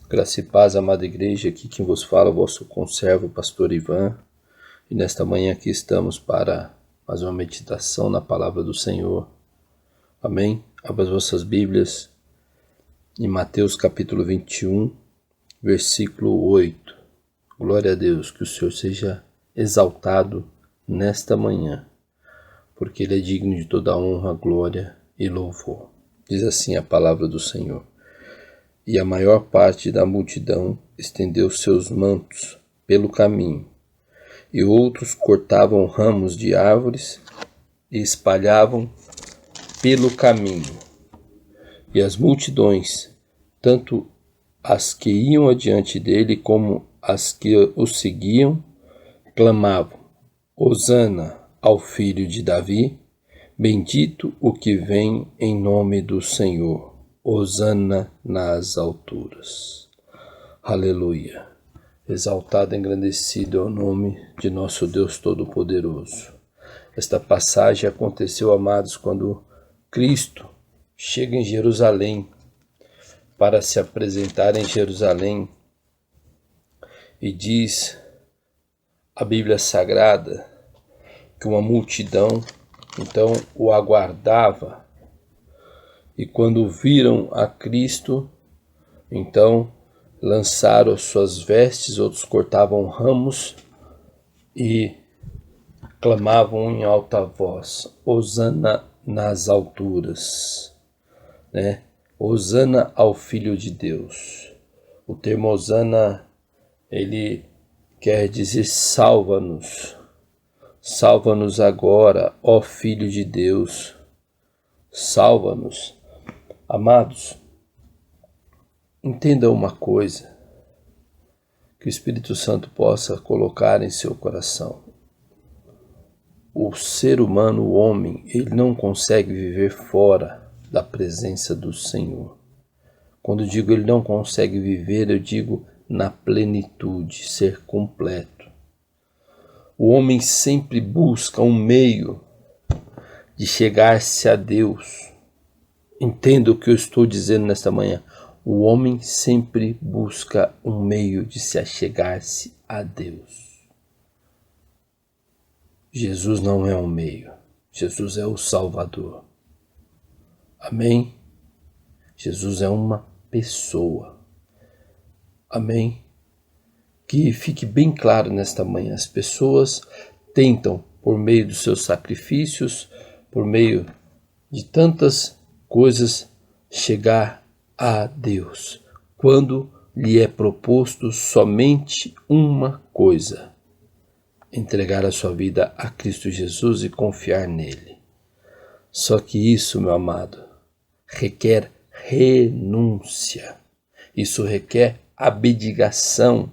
Graça e paz, amada igreja, aqui quem vos fala é o vosso conservo, pastor Ivan. E nesta manhã aqui estamos para mais uma meditação na palavra do Senhor. Amém? Abra as vossas Bíblias em Mateus capítulo 21, versículo 8. Glória a Deus, que o Senhor seja exaltado nesta manhã, porque Ele é digno de toda honra, glória e louvor. Diz assim a palavra do Senhor. E a maior parte da multidão estendeu seus mantos pelo caminho, e outros cortavam ramos de árvores e espalhavam pelo caminho. E as multidões, tanto as que iam adiante dele como as que o seguiam, clamavam: Hosana ao filho de Davi, bendito o que vem em nome do Senhor. Hosana nas alturas. Aleluia. Exaltado e engrandecido é o nome de nosso Deus Todo-Poderoso. Esta passagem aconteceu, amados, quando Cristo chega em Jerusalém para se apresentar em Jerusalém, e diz a Bíblia Sagrada que uma multidão então o aguardava. E quando viram a Cristo, então lançaram as suas vestes, outros cortavam ramos e clamavam em alta voz: Hosana nas alturas, né? Hosana ao Filho de Deus. O termo Hosana, ele quer dizer salva-nos. Salva-nos agora, ó Filho de Deus. Salva-nos. Amados, entenda uma coisa, que o Espírito Santo possa colocar em seu coração. O ser humano, o homem, ele não consegue viver fora da presença do Senhor. Quando digo ele não consegue viver, eu digo na plenitude, ser completo. O homem sempre busca um meio de chegar-se a Deus. Entenda o que eu estou dizendo nesta manhã. O homem sempre busca um meio de se achegar-se a Deus. Jesus não é um meio. Jesus é o Salvador. Amém? Jesus é uma pessoa. Amém? Que fique bem claro nesta manhã. As pessoas tentam, por meio dos seus sacrifícios, por meio de tantas coisas, chegar a Deus, quando lhe é proposto somente uma coisa: entregar a sua vida a Cristo Jesus e confiar nele. Só que isso, meu amado, requer renúncia. Isso requer abdicação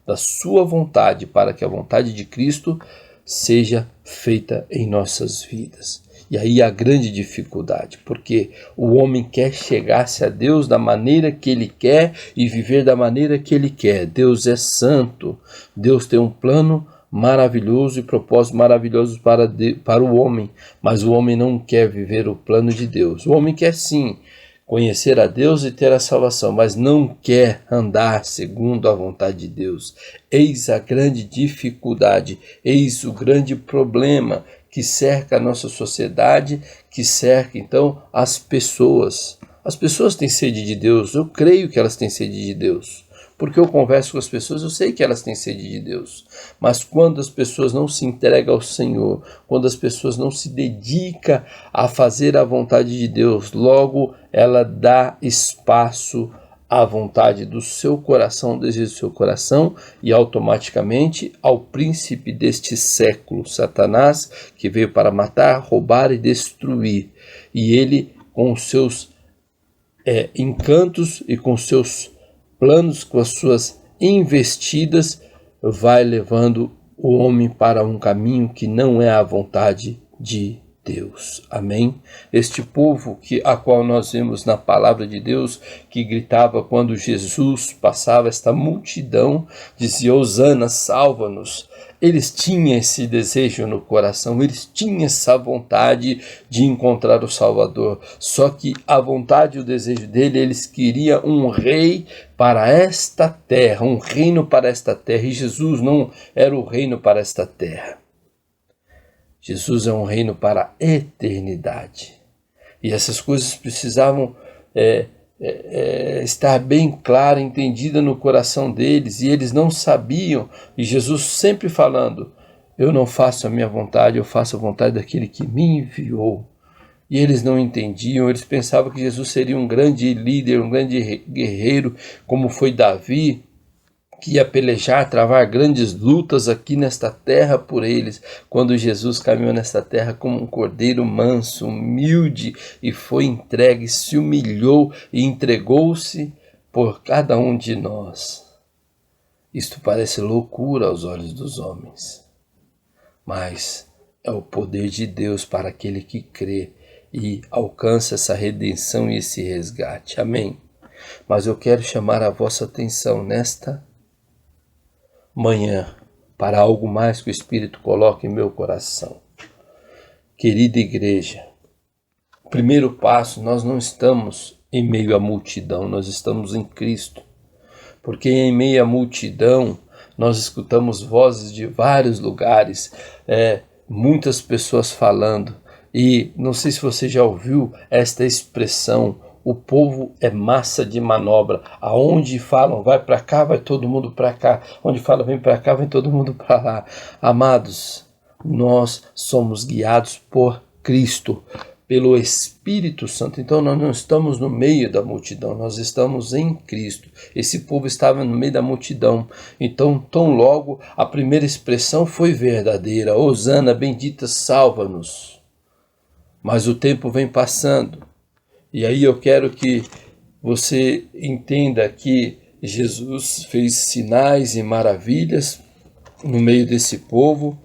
da sua vontade para que a vontade de Cristo seja feita em nossas vidas. E aí a grande dificuldade, porque o homem quer chegar-se a Deus da maneira que ele quer e viver da maneira que ele quer. Deus é santo, Deus tem um plano maravilhoso e propósitos maravilhosos para o homem, mas o homem não quer viver o plano de Deus. O homem quer sim conhecer a Deus e ter a salvação, mas não quer andar segundo a vontade de Deus. Eis a grande dificuldade, eis o grande problema que cerca a nossa sociedade, que cerca então as pessoas. As pessoas têm sede de Deus, eu creio que elas têm sede de Deus. Porque eu converso com as pessoas, eu sei que elas têm sede de Deus. Mas quando as pessoas não se entregam ao Senhor, quando as pessoas não se dedicam a fazer a vontade de Deus, logo ela dá espaço à vontade do seu coração, desejo do seu coração, e automaticamente ao príncipe deste século, Satanás, que veio para matar, roubar e destruir. E ele, com os seus encantos e com seus planos, com as suas investidas, vai levando o homem para um caminho que não é a vontade de Deus. Amém? Este povo a qual nós vemos na palavra de Deus, que gritava quando Jesus passava, esta multidão dizia: Hosana, salva-nos. Eles tinham esse desejo no coração, eles tinham essa vontade de encontrar o Salvador. Só que a vontade e o desejo dele, eles queriam um rei para esta terra, um reino para esta terra. E Jesus não era o reino para esta terra. Jesus é um reino para a eternidade. E essas coisas precisavam estar bem clara, entendida no coração deles, e eles não sabiam, e Jesus sempre falando: eu não faço a minha vontade, eu faço a vontade daquele que me enviou. E eles não entendiam, eles pensavam que Jesus seria um grande líder, um grande guerreiro, como foi Davi, que ia pelejar, travar grandes lutas aqui nesta terra por eles, quando Jesus caminhou nesta terra como um cordeiro manso, humilde, e foi entregue, se humilhou e entregou-se por cada um de nós. Isto parece loucura aos olhos dos homens, mas é o poder de Deus para aquele que crê e alcança essa redenção e esse resgate. Amém? Mas eu quero chamar a vossa atenção nesta manhã para algo mais que o Espírito coloca em meu coração. Querida igreja, primeiro passo, nós não estamos em meio à multidão, nós estamos em Cristo. Porque em meio à multidão nós escutamos vozes de vários lugares, muitas pessoas falando. E não sei se você já ouviu esta expressão: o povo é massa de manobra. Aonde falam, vai para cá, vai todo mundo para cá. Onde falam, vem para cá, vem todo mundo para lá. Amados, nós somos guiados por Cristo, pelo Espírito Santo. Então nós não estamos no meio da multidão, nós estamos em Cristo. Esse povo estava no meio da multidão. Então, tão logo a primeira expressão foi verdadeira: Hosana, bendita, salva-nos. Mas o tempo vem passando. E aí eu quero que você entenda que Jesus fez sinais e maravilhas no meio desse povo.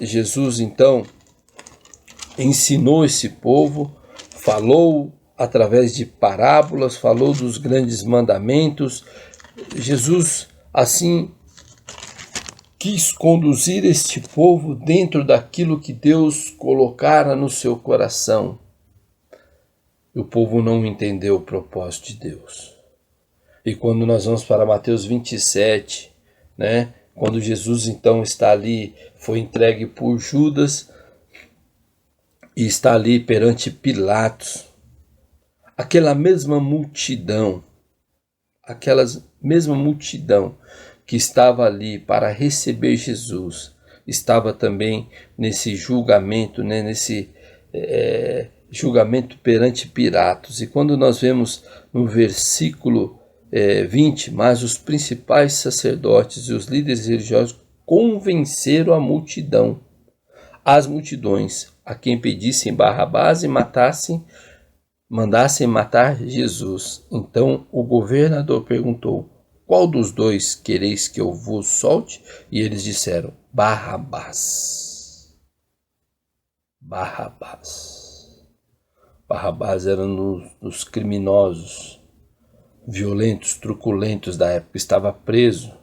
Jesus então ensinou esse povo, falou através de parábolas, falou dos grandes mandamentos. Jesus assim quis conduzir este povo dentro daquilo que Deus colocara no seu coração. O povo não entendeu o propósito de Deus. E quando nós vamos para Mateus 27, quando Jesus então está ali, foi entregue por Judas e está ali perante Pilatos, aquela mesma multidão que estava ali para receber Jesus, estava também nesse julgamento, nesse julgamento perante Pilatos. E quando nós vemos no versículo 20, mas os principais sacerdotes e os líderes religiosos convenceram a multidão, as multidões, a quem pedissem Barrabás e mandassem matar Jesus. Então o governador perguntou: qual dos dois quereis que eu vos solte? E eles disseram: Barrabás. Barrabás era um dos criminosos violentos, truculentos da época. Estava preso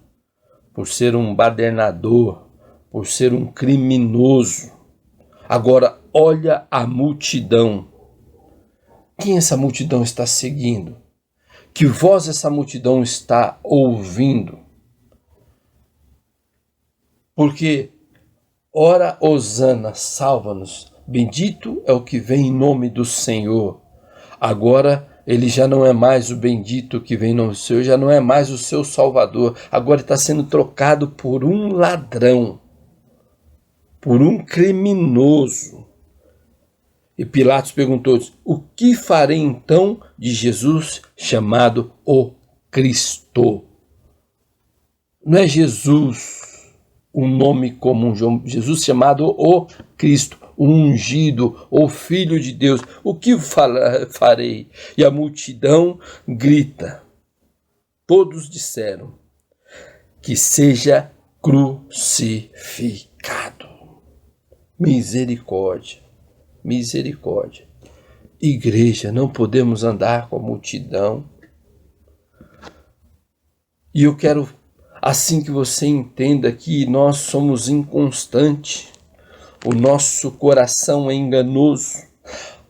por ser um badernador, por ser um criminoso. Agora olha a multidão. Quem essa multidão está seguindo? Que voz essa multidão está ouvindo? Porque, ora, Hosana, salva-nos, bendito é o que vem em nome do Senhor. Agora ele já não é mais o bendito que vem em nome do Senhor, já não é mais o seu Salvador. Agora está sendo trocado por um ladrão, por um criminoso. E Pilatos perguntou: o que farei então de Jesus chamado o Cristo? Não é Jesus um nome comum, Jesus chamado o Cristo, o ungido, o Filho de Deus. O que farei? E a multidão grita. Todos disseram: que seja crucificado. Misericórdia. misericórdia. Igreja, não podemos andar com a multidão. E eu quero, assim que você entenda que nós somos inconstantes, o nosso coração é enganoso,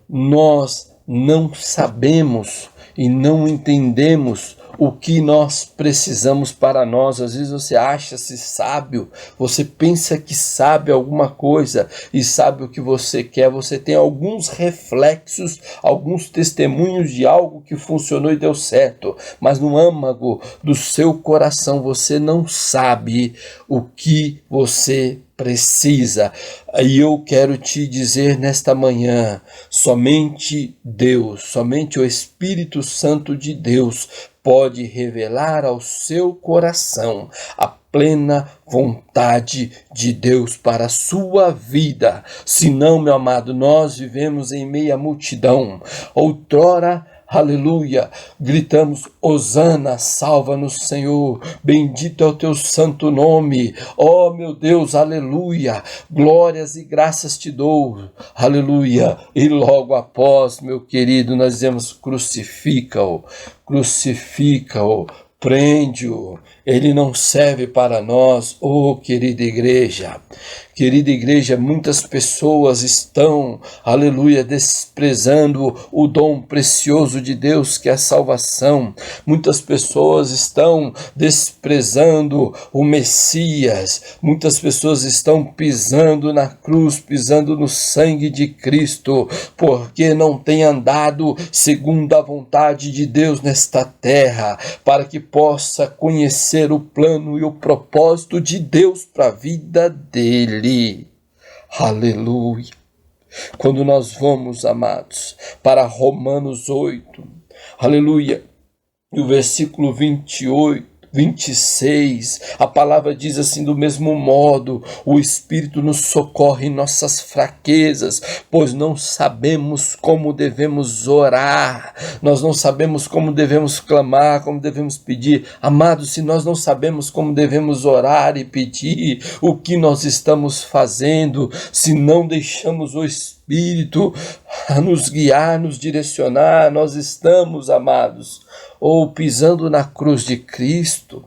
nós não sabemos e não entendemos o que nós precisamos para nós. Às vezes você acha-se sábio, você pensa que sabe alguma coisa e sabe o que você quer, você tem alguns reflexos, alguns testemunhos de algo que funcionou e deu certo, mas no âmago do seu coração você não sabe o que você precisa. E eu quero te dizer nesta manhã, somente Deus, somente o Espírito Santo de Deus pode revelar ao seu coração a plena vontade de Deus para a sua vida. Senão, meu amado, nós vivemos em meia multidão. Outrora, aleluia, gritamos, Hosana, salva-nos, Senhor, bendito é o teu santo nome, ó meu Deus, aleluia, glórias e graças te dou, aleluia, e logo após, meu querido, nós dizemos, crucifica-o, prende-o, ele não serve para nós, querida igreja, muitas pessoas estão, aleluia, desprezando o dom precioso de Deus que é a salvação, muitas pessoas estão desprezando o Messias, muitas pessoas estão pisando na cruz, pisando no sangue de Cristo, porque não têm andado segundo a vontade de Deus nesta terra, para que possa conhecer o plano e o propósito de Deus para a vida dele. Aleluia. Quando nós vamos, amados, para Romanos 8, aleluia, e o versículo 26, a palavra diz assim, do mesmo modo, o Espírito nos socorre em nossas fraquezas, pois não sabemos como devemos orar, nós não sabemos como devemos clamar, como devemos pedir. Amados, se nós não sabemos como devemos orar e pedir, o que nós estamos fazendo, se não deixamos o Espírito a nos guiar, nos direcionar, nós estamos, amados, pisando na cruz de Cristo.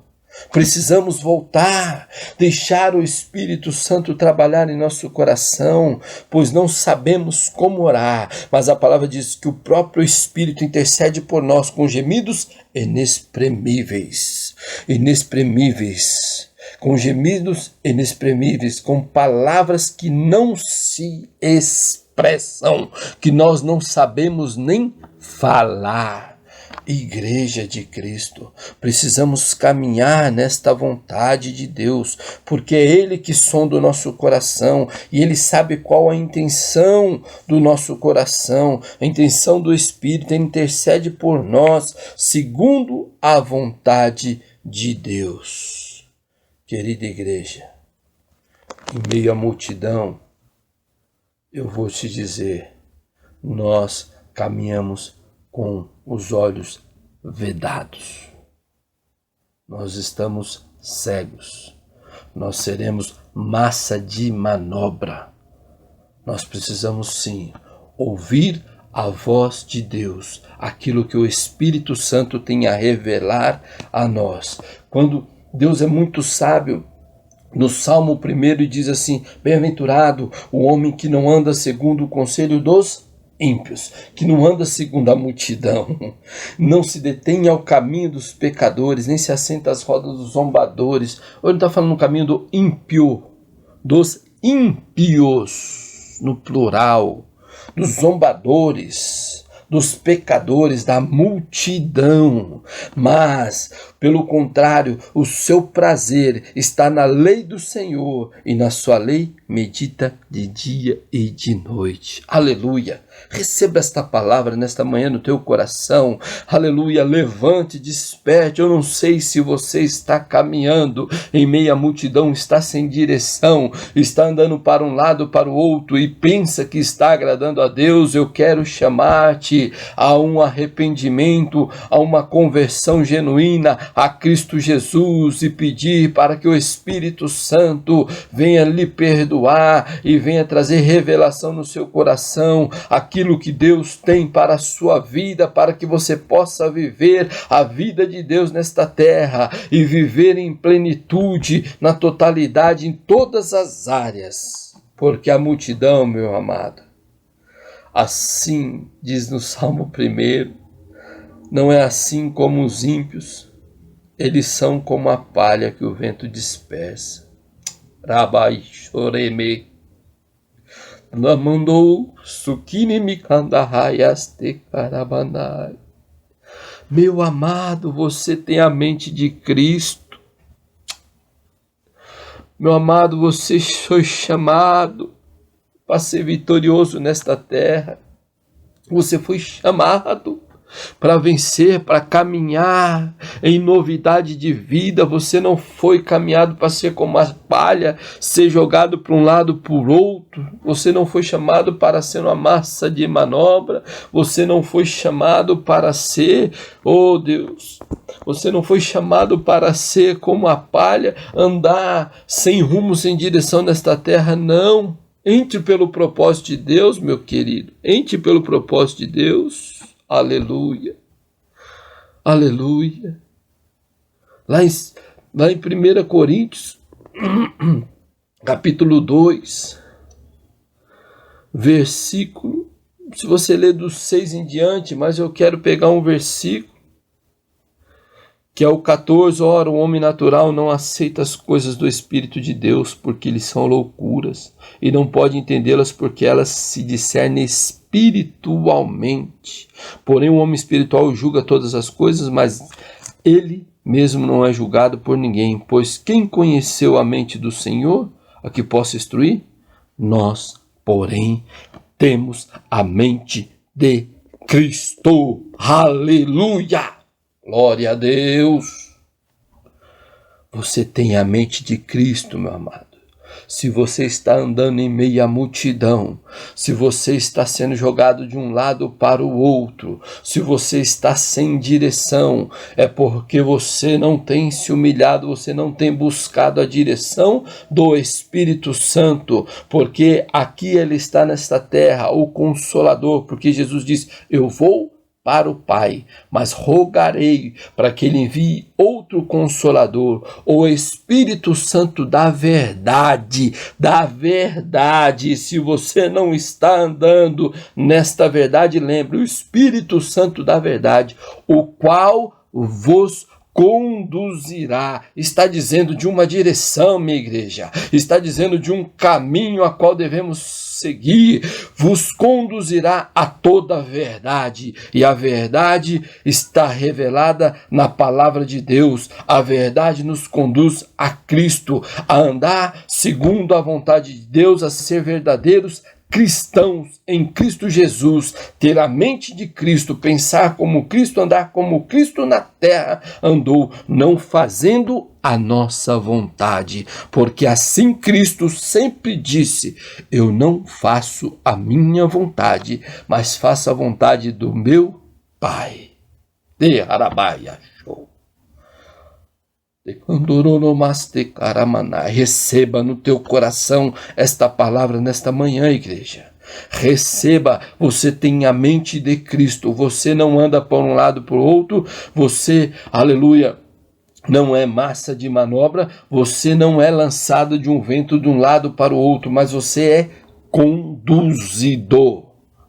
Precisamos voltar, deixar o Espírito Santo trabalhar em nosso coração, pois não sabemos como orar, mas a palavra diz que o próprio Espírito intercede por nós com gemidos com gemidos inexprimíveis, com palavras que não se expressam, que nós não sabemos nem falar. Igreja de Cristo, precisamos caminhar nesta vontade de Deus, porque é Ele que sonda o nosso coração e Ele sabe qual a intenção do nosso coração, a intenção do Espírito. Ele intercede por nós segundo a vontade de Deus. Querida igreja, em meio à multidão, eu vou te dizer, nós caminhamos com os olhos vedados. Nós estamos cegos. Nós seremos massa de manobra. Nós precisamos sim ouvir a voz de Deus, aquilo que o Espírito Santo tem a revelar a nós. Quando Deus é muito sábio, no Salmo 1 diz assim, bem-aventurado o homem que não anda segundo o conselho dos ímpios, que não anda segundo a multidão, não se detém ao caminho dos pecadores, nem se assenta às rodas dos zombadores. Ou ele está falando no caminho do ímpio, dos ímpios, no plural, dos zombadores, dos pecadores, da multidão, mas, pelo contrário, o seu prazer está na lei do Senhor, e na sua lei medita de dia e de noite. Aleluia! Receba esta palavra nesta manhã no teu coração. Aleluia, levante, desperte. Eu não sei se você está caminhando em meio à multidão, está sem direção, está andando para um lado, para o outro e pensa que está agradando a Deus. Eu quero chamar-te a um arrependimento, a uma conversão genuína a Cristo Jesus e pedir para que o Espírito Santo venha lhe perdoar e venha trazer revelação no seu coração, aquilo que Deus tem para a sua vida, para que você possa viver a vida de Deus nesta terra e viver em plenitude, na totalidade, em todas as áreas. Porque a multidão, meu amado, assim diz no Salmo 1, não é assim como os ímpios, eles são como a palha que o vento dispersa. Rabai choreme. Lamandou sukini mikandahayaste karabanai. Meu amado, você tem a mente de Cristo. Meu amado, você foi chamado para ser vitorioso nesta terra. Você foi chamado para vencer, para caminhar em novidade de vida. Você não foi caminhado para ser como a palha, ser jogado para um lado por outro. Você não foi chamado para ser uma massa de manobra. Você não foi chamado para ser, oh Deus, você não foi chamado para ser como a palha, andar sem rumo, sem direção nesta terra, não. Entre pelo propósito de Deus, meu querido. Entre pelo propósito de Deus. Aleluia, aleluia. Lá em 1 Coríntios, capítulo 2, versículo, se você ler do 6 em diante, mas eu quero pegar um versículo, que é o 14, ora, o homem natural não aceita as coisas do Espírito de Deus, porque lhes são loucuras, e não pode entendê-las porque elas se discernem espiritualmente. Porém, o homem espiritual julga todas as coisas, mas ele mesmo não é julgado por ninguém. Pois quem conheceu a mente do Senhor, a que possa instruir? Nós, porém, temos a mente de Cristo. Aleluia! Glória a Deus! Você tem a mente de Cristo, meu amado. Se você está andando em meio à multidão, se você está sendo jogado de um lado para o outro, se você está sem direção, é porque você não tem se humilhado, você não tem buscado a direção do Espírito Santo, porque aqui ele está nesta terra, o Consolador, porque Jesus diz, eu vou para o Pai, mas rogarei para que ele envie outro Consolador, o Espírito Santo da verdade, se você não está andando nesta verdade, lembre, o Espírito Santo da verdade, o qual vos conduzirá, está dizendo de uma direção, minha igreja, está dizendo de um caminho a qual devemos seguir, vos conduzirá a toda a verdade, e a verdade está revelada na palavra de Deus. A verdade nos conduz a Cristo, a andar segundo a vontade de Deus, a ser verdadeiros cristãos em Cristo Jesus, ter a mente de Cristo, pensar como Cristo, andar como Cristo na terra andou, não fazendo a nossa vontade, porque assim Cristo sempre disse, eu não faço a minha vontade, mas faço a vontade do meu Pai. De Arabaia, show. Receba no teu coração esta palavra nesta manhã, igreja. Receba, você tem a mente de Cristo, você não anda por um lado para o outro, você, aleluia, não é massa de manobra, você não é lançado de um vento de um lado para o outro, mas você é conduzido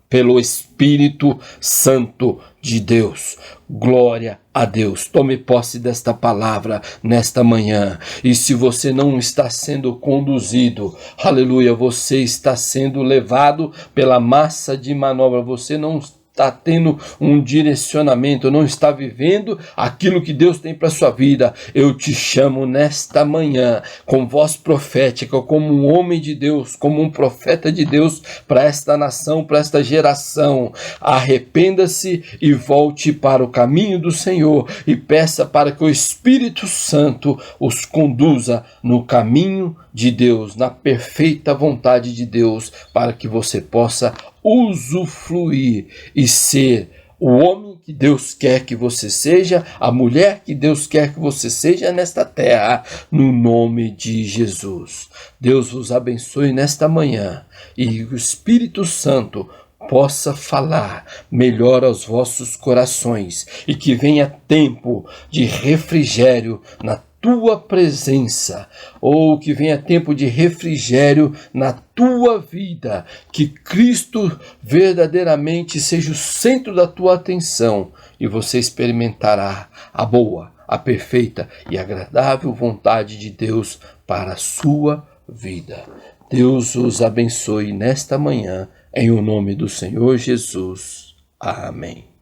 pelo Espírito Santo de Deus. Glória a Deus. Tome posse desta palavra nesta manhã. E se você não está sendo conduzido, aleluia, você está sendo levado pela massa de manobra, você não está tendo um direcionamento, não está vivendo aquilo que Deus tem para a sua vida, eu te chamo nesta manhã, com voz profética, como um homem de Deus, como um profeta de Deus para esta nação, para esta geração. Arrependa-se e volte para o caminho do Senhor e peça para que o Espírito Santo os conduza no caminho de Deus, na perfeita vontade de Deus, para que você possa usufruir e ser o homem que Deus quer que você seja, a mulher que Deus quer que você seja nesta terra, no nome de Jesus. Deus vos abençoe nesta manhã e o Espírito Santo possa falar melhor aos vossos corações e que venha tempo de refrigério na tua presença, ou que venha tempo de refrigério na tua vida, que Cristo verdadeiramente seja o centro da tua atenção e você experimentará a boa, a perfeita e agradável vontade de Deus para a sua vida. Deus os abençoe nesta manhã, em o nome do Senhor Jesus. Amém.